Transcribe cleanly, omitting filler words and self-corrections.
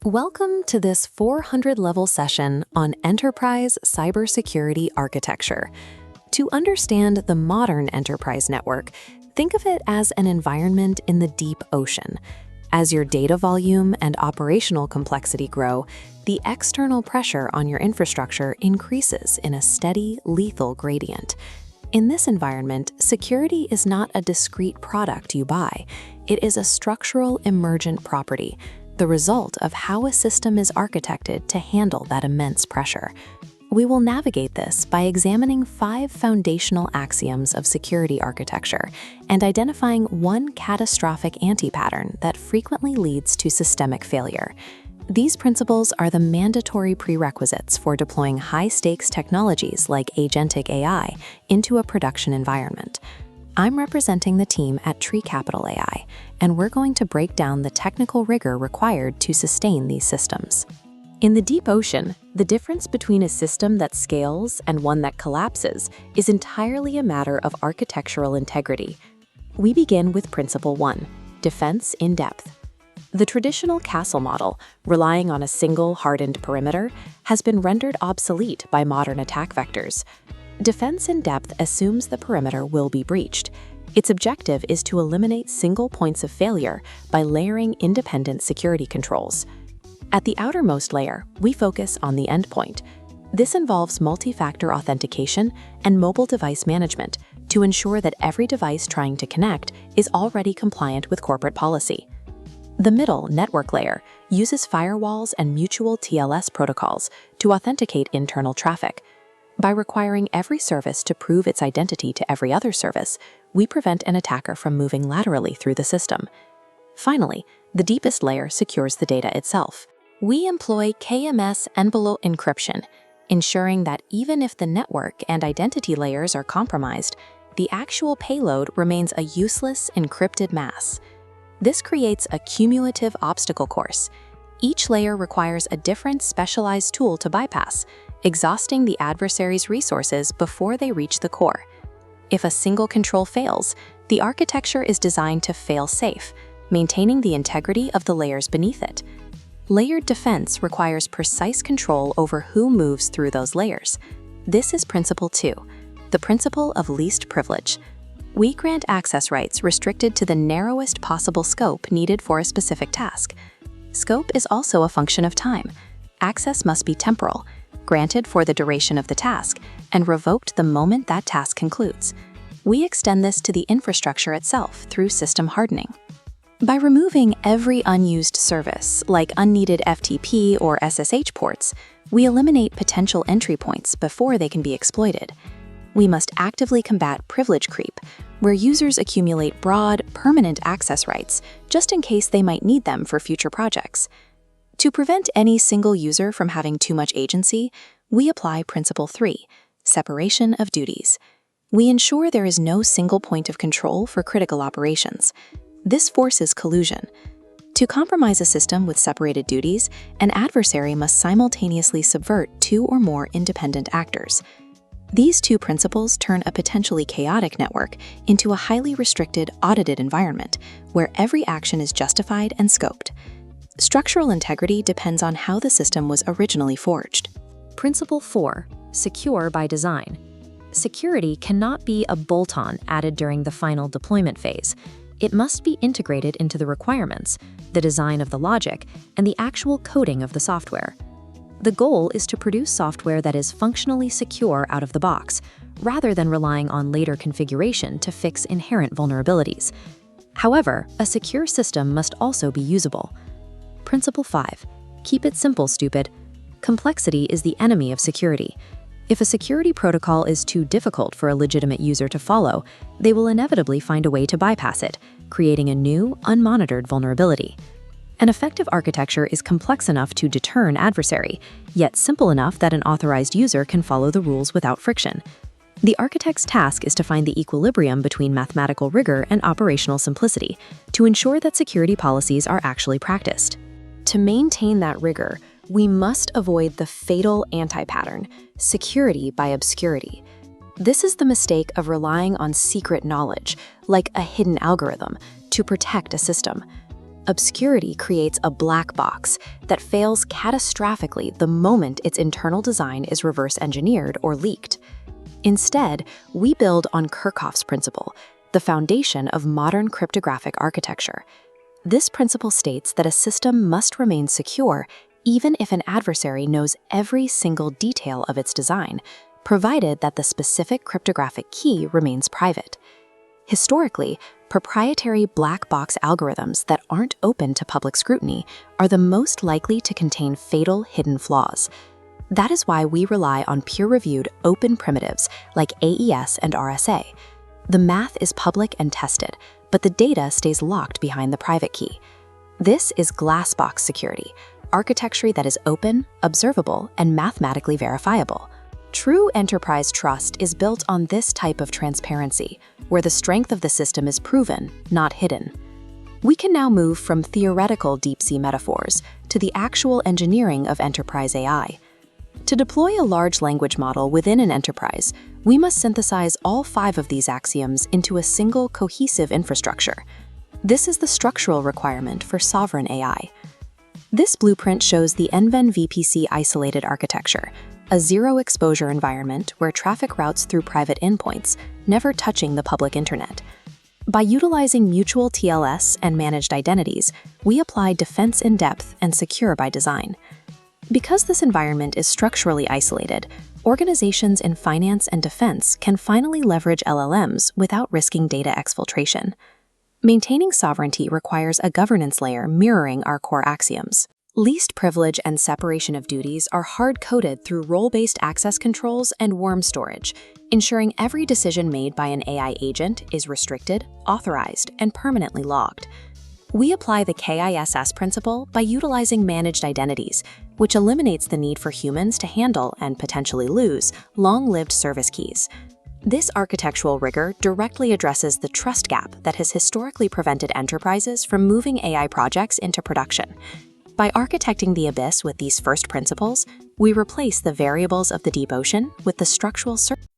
Welcome to this 400-level session on Enterprise Cybersecurity Architecture. To understand the modern enterprise network, think of it as an environment in the deep ocean. As your data volume and operational complexity grow, the external pressure on your infrastructure increases in a steady, lethal gradient. In this environment, security is not a discrete product you buy. It is a structural emergent property, the result of how a system is architected to handle that immense pressure. We will navigate this by examining 5 foundational axioms of security architecture and identifying one catastrophic anti-pattern that frequently leads to systemic failure. These principles are the mandatory prerequisites for deploying high-stakes technologies like agentic AI into a production environment. I'm representing the team at Treecapital AI, and we're going to break down the technical rigor required to sustain these systems. In the deep ocean, the difference between a system that scales and one that collapses is entirely a matter of architectural integrity. We begin with Principle 1, Defense in Depth. The traditional castle model, relying on a single hardened perimeter, has been rendered obsolete by modern attack vectors. Defense in depth assumes the perimeter will be breached. Its objective is to eliminate single points of failure by layering independent security controls. At the outermost layer, we focus on the endpoint. This involves multi-factor authentication and mobile device management to ensure that every device trying to connect is already compliant with corporate policy. The middle network layer uses firewalls and mutual TLS protocols to authenticate internal traffic. By requiring every service to prove its identity to every other service, we prevent an attacker from moving laterally through the system. Finally, the deepest layer secures the data itself. We employ KMS envelope encryption, ensuring that even if the network and identity layers are compromised, the actual payload remains a useless encrypted mass. This creates a cumulative obstacle course. Each layer requires a different specialized tool to bypass, exhausting the adversary's resources before they reach the core. If a single control fails, the architecture is designed to fail safe, maintaining the integrity of the layers beneath it. Layered defense requires precise control over who moves through those layers. This is Principle 2, the principle of least privilege. We grant access rights restricted to the narrowest possible scope needed for a specific task. Scope is also a function of time. Access must be temporal, granted for the duration of the task, and revoked the moment that task concludes. We extend this to the infrastructure itself through system hardening. By removing every unused service, like unneeded FTP or SSH ports, we eliminate potential entry points before they can be exploited. We must actively combat privilege creep, where users accumulate broad, permanent access rights just in case they might need them for future projects. To prevent any single user from having too much agency, we apply Principle 3, Separation of Duties. We ensure there is no single point of control for critical operations. This forces collusion. To compromise a system with separated duties, an adversary must simultaneously subvert 2 or more independent actors. These 2 principles turn a potentially chaotic network into a highly restricted, audited environment, where every action is justified and scoped. Structural integrity depends on how the system was originally forged. Principle 4, Secure by Design. Security cannot be a bolt-on added during the final deployment phase. It must be integrated into the requirements, the design of the logic, and the actual coding of the software. The goal is to produce software that is functionally secure out of the box, rather than relying on later configuration to fix inherent vulnerabilities. However, a secure system must also be usable. Principle 5, Keep it simple, stupid. Complexity is the enemy of security. If a security protocol is too difficult for a legitimate user to follow, they will inevitably find a way to bypass it, creating a new, unmonitored vulnerability. An effective architecture is complex enough to deter an adversary, yet simple enough that an authorized user can follow the rules without friction. The architect's task is to find the equilibrium between mathematical rigor and operational simplicity to ensure that security policies are actually practiced. To maintain that rigor, we must avoid the fatal anti-pattern, security by obscurity. This is the mistake of relying on secret knowledge, like a hidden algorithm, to protect a system. Obscurity creates a black box that fails catastrophically the moment its internal design is reverse engineered or leaked. Instead, we build on Kirchhoff's principle, the foundation of modern cryptographic architecture. This principle states that a system must remain secure even if an adversary knows every single detail of its design, provided that the specific cryptographic key remains private. Historically, proprietary black box algorithms that aren't open to public scrutiny are the most likely to contain fatal hidden flaws. That is why we rely on peer-reviewed open primitives like AES and RSA. The math is public and tested, but the data stays locked behind the private key. This is glass box security, architecture that is open, observable, and mathematically verifiable. True enterprise trust is built on this type of transparency, where the strength of the system is proven, not hidden. We can now move from theoretical deep-sea metaphors to the actual engineering of enterprise AI. To deploy a large language model within an enterprise, we must synthesize all 5 of these axioms into a single cohesive infrastructure. This is the structural requirement for sovereign AI. This blueprint shows the NVEN VPC isolated architecture, a zero-exposure environment where traffic routes through private endpoints, never touching the public internet. By utilizing mutual TLS and managed identities, we apply defense in depth and secure by design. Because this environment is structurally isolated, organizations in finance and defense can finally leverage LLMs without risking data exfiltration. Maintaining sovereignty requires a governance layer mirroring our core axioms. Least privilege and separation of duties are hard-coded through role-based access controls and worm storage, ensuring every decision made by an AI agent is restricted, authorized, and permanently logged. We apply the KISS principle by utilizing managed identities, which eliminates the need for humans to handle and potentially lose long-lived service keys. This architectural rigor directly addresses the trust gap that has historically prevented enterprises from moving AI projects into production. By architecting the abyss with these first principles, we replace the variables of the deep ocean with the structural certainty.